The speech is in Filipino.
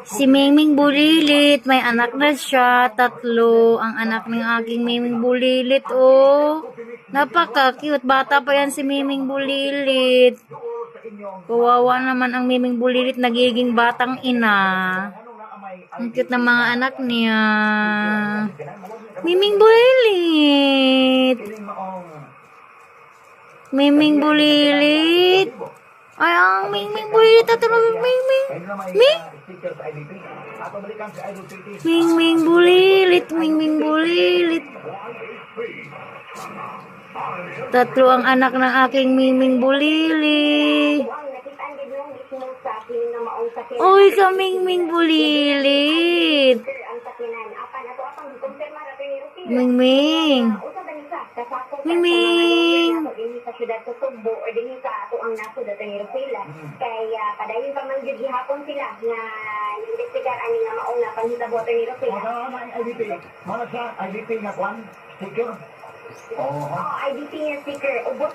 Si Mingming Bulilit, may anak na siya, 3. Ang anak ng aking Mingming Bulilit, oh. Napaka-cute. Bata pa yan si Mingming Bulilit. Kawawa naman ang Mingming Bulilit, nagiging batang ina. Ang cute ng mga anak niya. Mingming Bulilit. Mingming Bulilit. Ay, ang Mingming Bulilit. Mingming. Mingming Bulilit. Mingming Bulilit. 3 ang anak ng aking Mingming Bulilit. Uy, ka Mingming Bulilit. Mingming. Mingming. Sa siyudad sa Sugbo o din sa ato ang naso dato ni Rufila. Kaya padayon pa man gyud gihapon sila nga investigar ani nga mao nga panghitabo ni Rufila. IDP. Mana sa IDP nga kwan? Sticker? IDP nga sticker ubos